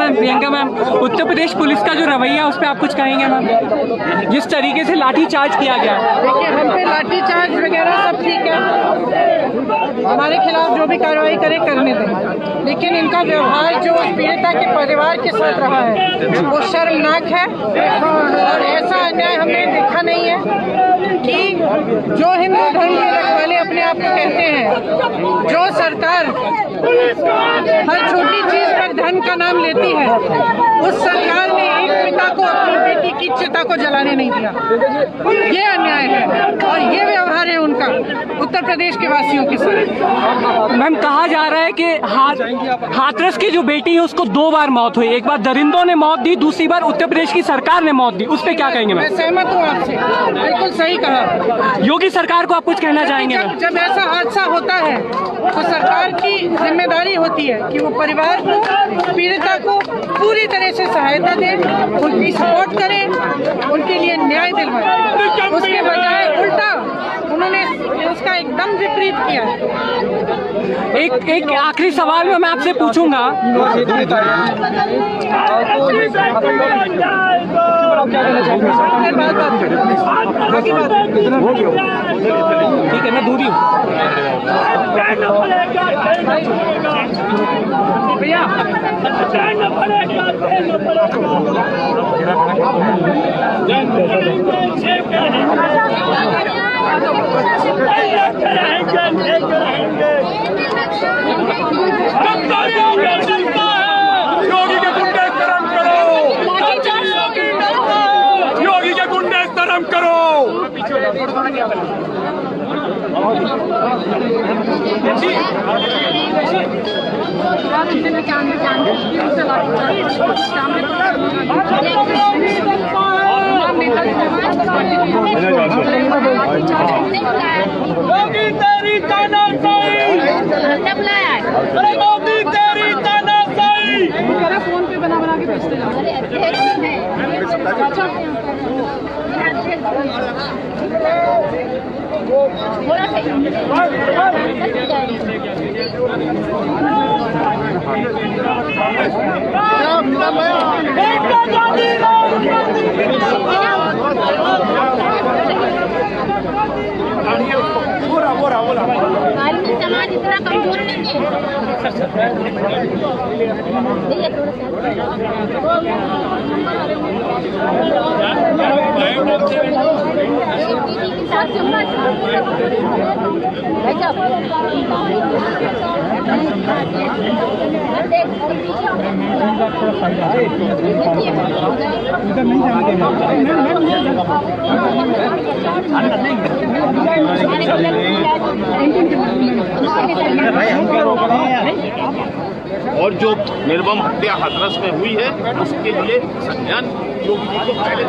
Priyanka ma'am, Uttar Pradesh police का जो रवैया उस पर आप कुछ कहेंगे मैम? जिस तरीके से लाठी चार्ज किया गया, देखिए हम पे लाठी चार्ज वगैरह सब ठीक है, हमारे खिलाफ जो भी कार्रवाई करे करने दें, लेकिन इनका व्यवहार जो पीड़िता के परिवार के साथ रहा है वो शर्मनाक है। और ऐसा अन्याय हमने देखा नहीं है कि जो हिंदू धर्म के रखवाले अपने आप को कहते हैं, जो सरकार हर छोटी चीज पर धर्म का नाम लेती है, उस सरकार ने एक पिता को अपनी बेटी की चिता को जलाने नहीं दिया। ये अन्याय है और ये व्यवहार है उनका उत्तर प्रदेश के वासियों के साथ। मैम कहा जा रहा है कि हाथरस की जो बेटी है उसको 2 बार मौत हुई, एक बार दरिंदों ने मौत दी, दूसरी बार उत्तर प्रदेश की सरकार ने मौत दी, उस पर क्या कहेंगे? मैं सहमत हूँ आपसे, बिल्कुल सही कहा। योगी सरकार को आप कुछ कहना चाहेंगे? जब ऐसा हादसा होता है तो सरकार की जिम्मेदारी होती है कि वो परिवार को, पीड़िता को पूरी तरह से सहायता दे, उनकी सपोर्ट करे, उनके लिए न्याय दिलवाए। उसके बजाय उल्टा उन्होंने उसका एकदम विपरीत किया है। एक आखिरी सवाल में मैं आपसे पूछूंगा, ठीक है मैं दूरी हूँ भैया। योगी के गुंडे शर्म करो, योगी के गुंडे शर्म करो। योगी तेरी तानाशाही, अरे मोदी तेरी तानाशाही। फोन पे बना के भेजते समाज इतना कमजोर नहीं है। और जो निर्मम हत्या हाथरस में हुई है उसके लिए संज्ञान योगी जी को पहले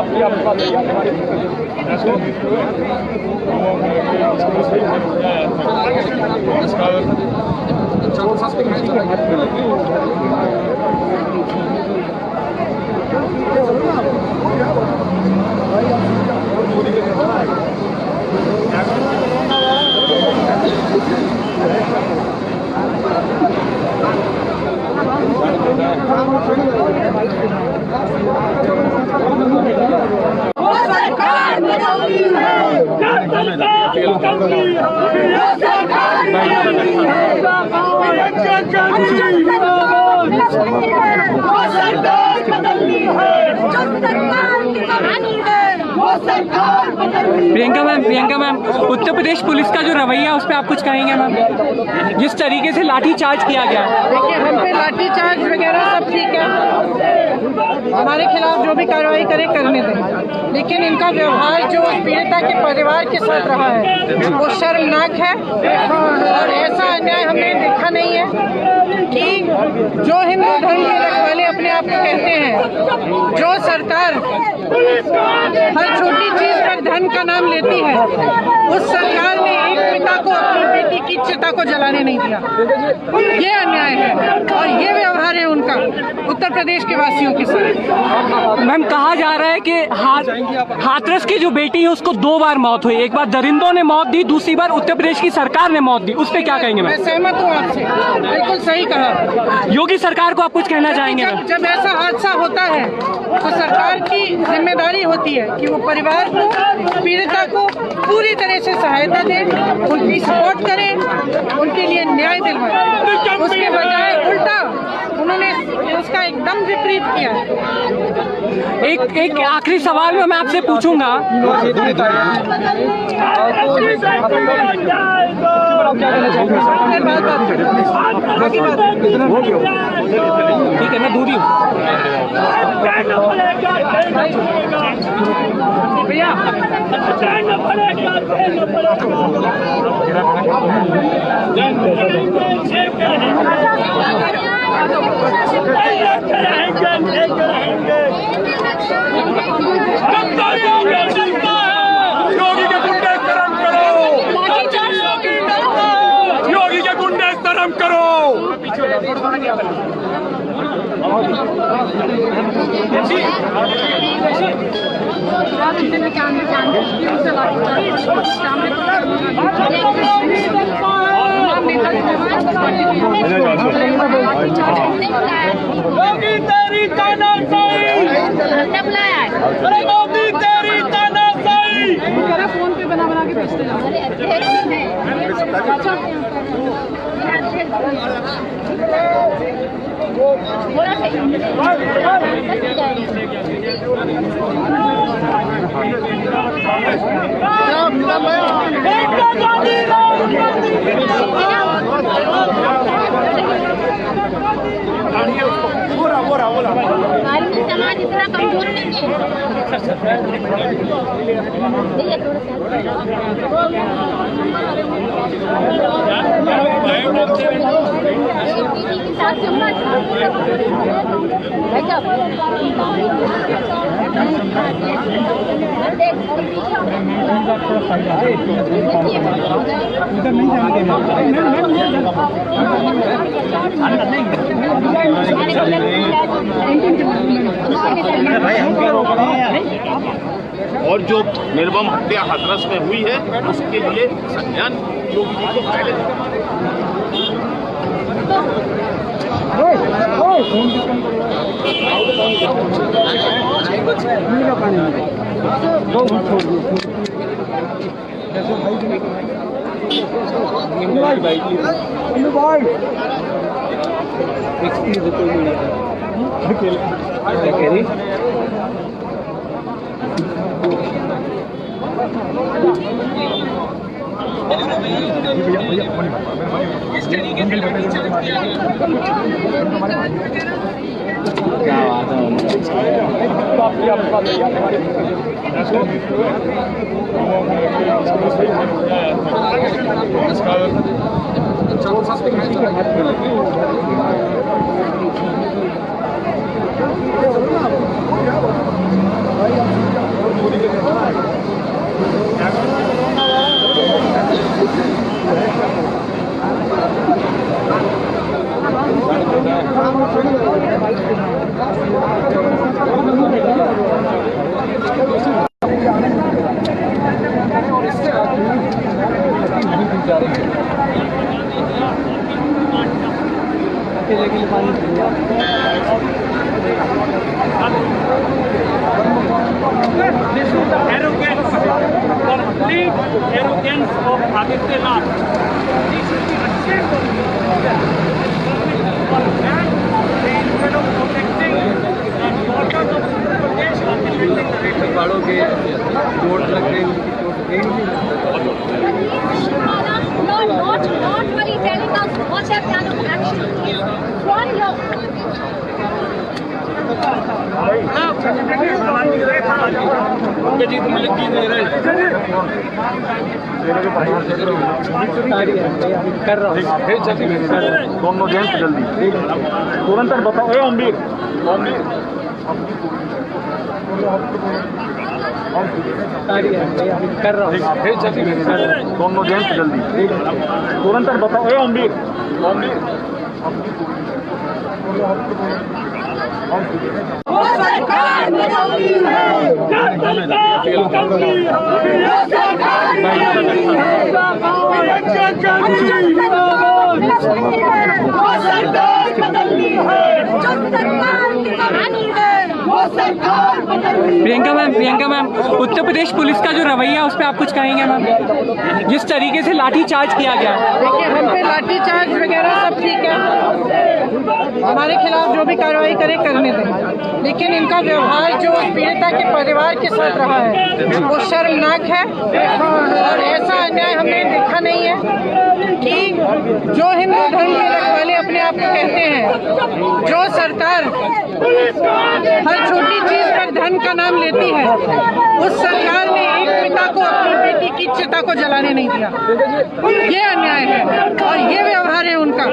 क्या बात प्रियंका मैम उत्तर प्रदेश पुलिस का जो रवैया उस पर आप कुछ कहेंगे मैम? जिस तरीके से लाठीचार्ज किया गया है। देखिए, हम पे लाठीचार्ज वगैरह सब ठीक है, हमारे खिलाफ जो भी कार्रवाई करे करने दें, लेकिन इनका व्यवहार जो पीड़िता के परिवार के साथ रहा है वो शर्मनाक है। और ऐसा अन्याय हमने देखा नहीं है कि जो हिंदू धर्म के रखवाले अपने आप को कहते हैं, जो सरकार हर छोटी चीज पर धर्म का नाम लेती है, उस सरकार ने एक पिता को अपनी बेटी की चिता को जलाने नहीं दिया। ये अन्याय है और ये व्यवहार है उनका उत्तर प्रदेश के वासियों के साथ। मैम, कहा जा रहा है कि हाथरस की जो बेटी है उसको 2 बार मौत हुई, एक बार दरिंदों ने मौत दी, दूसरी बार उत्तर प्रदेश की सरकार ने मौत दी, उस पर क्या कहेंगे मैं मैम? सहमत हूँ आपसे, बिल्कुल सही कहा। योगी सरकार को आप कुछ कहना चाहेंगे मैम? जब ऐसा हादसा होता है तो सरकार की जिम्मेदारी होती है कि वो परिवार को, पीड़िता को पूरी तरह से सहायता दे, उनकी सपोर्ट करे, उनके लिए न्याय दिलवाए। उसके बजाय उल्टा उन्होंने उसका एकदम विपरीत किया है। एक आखिरी सवाल मैं आपसे पूछूंगा। ठीक है, मैं दूरी हूँ भैया। योगी के गुंडे शर्म करो, योगी के गुंडे शर्म करो। योगी तेरी तानाशाही, अरे मोदी तेरी तानाशाही। फोन पे बना के भेजते समाज इतना कमजोर नहीं है। और जो निर्मम हत्या हाथरस में हुई है उसके लिए संज्ञान योगी जी को पहले क्या This is the arrogance, complete arrogance of Adityanath. He should be ashamed of himself. Instead of protecting the daughters of Uttar Pradesh, are defending the लेकर वालों के चोट लग गई, Not only telling us what their plan of action is. One year. कर रहा हूँ दोनों जेंट्स जल्दी तुरंत बताओ। अम्बीर कर रहा हूँ दोनों जेंट्स जल्दी तुरंत बताओ। अम्बीर प्रियंका मैम, उत्तर प्रदेश पुलिस का जो रवैया उस पर आप कुछ कहेंगे मैम? जिस तरीके से लाठीचार्ज किया गया। देखिए, हम पे लाठीचार्ज वगैरह सब ठीक है, हमारे खिलाफ जो भी कार्रवाई करे करने दें, लेकिन इनका व्यवहार जो पीड़िता के परिवार के साथ रहा है वो शर्मनाक है। और ऐसा अन्याय हमने देखा नहीं है कि जो हिंदू धर्म के रखवाले अपने आप को कहते हैं, जो सरकार हर छोटी चीज पर धर्म का नाम लेती है, उस सरकार ने एक पिता को अपनी बेटी की चिता को जलाने नहीं दिया। ये अन्याय है और ये व्यवहार है उनका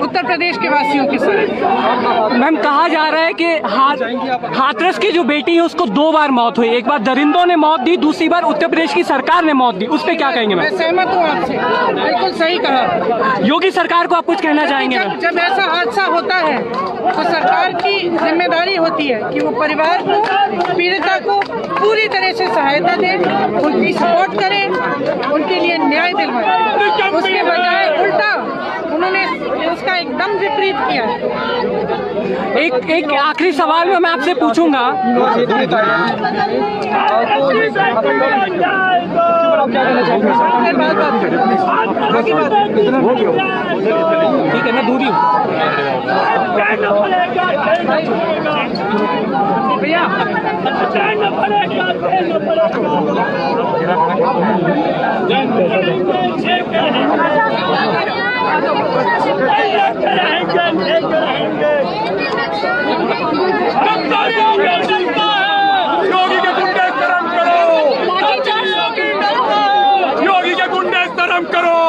उत्तर प्रदेश के वासियों के साथ। मैम, कहा जा रहा है कि हाथरस की जो बेटी है उसको 2 बार मौत हुई। एक बार दरिंदों ने मौत दी, दूसरी बार उत्तर प्रदेश की सरकार ने मौत दी। उस पर क्या कहेंगे मैं मैम? सहमत हूँ आपसे, बिल्कुल सही कहा। योगी सरकार को आप कुछ कहना चाहेंगे मैम? जब ऐसा हादसा होता है तो सरकार की जिम्मेदारी होती है कि वो परिवार को, पीड़िता को पूरी तरह से सहायता दे, उनकी सपोर्ट करे, उनके लिए न्याय दिलवाए। उसके बजाय उल्टा उन्होंने उसका एकदम विपरीत किया है। एक आखिरी सवाल मैं आपसे पूछूंगा। ठीक है, मैं दूरी हूँ भैया। योगी के गुंडे शर्म करो, योगी के गुंडे शर्म करो।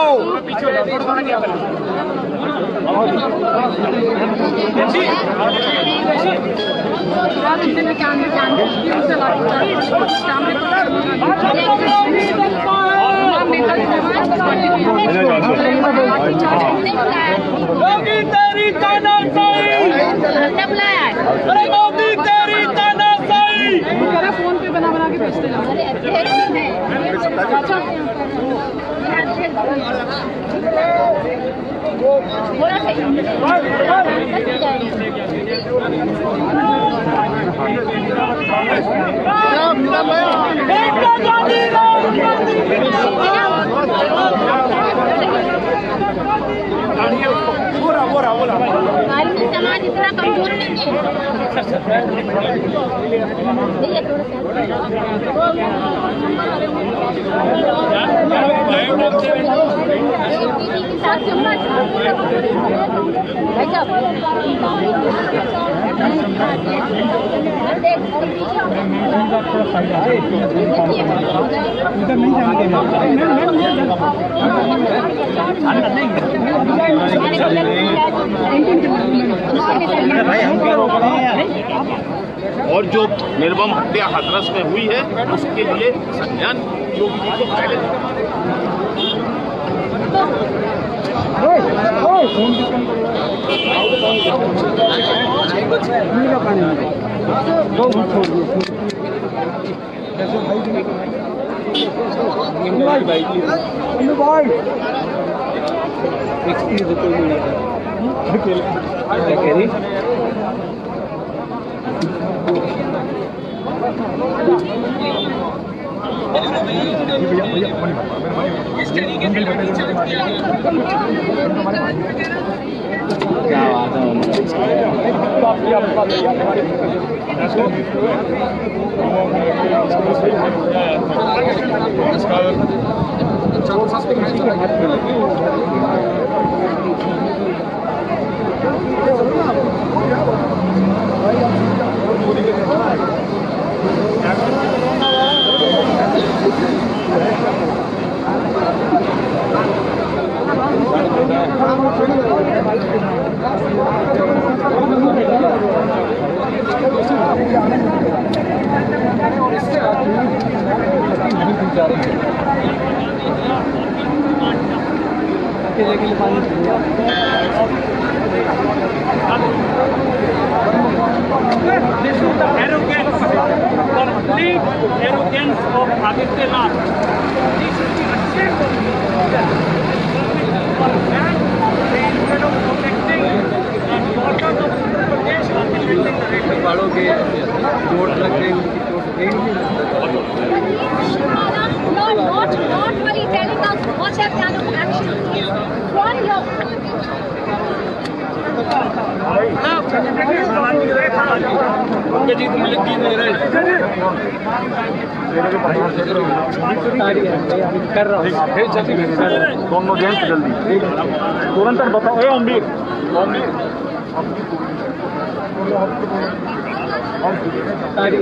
योगी तेरी तानाशाही, अरे मोदी तेरी तानाशाही। फोन पे बना के भेजते हैं। समाज इतना कमजोर नहीं है। और जो निर्मम हत्या हाथरस में हुई है उसके लिए संज्ञान योगी जी को पहले क्या बात है This is the arrogance, complete arrogance of Adityanath. He should be ashamed of himself. Instead of protecting the daughters of Uttar Pradesh, defending the right. वालों के चोट लग गई उनकी चोट एक भी not really telling us what their plan of action is. From your कर रहा हूँ दोनों जेंट्स जल्दी तुरंत बताओ। ए अम्बीर तारी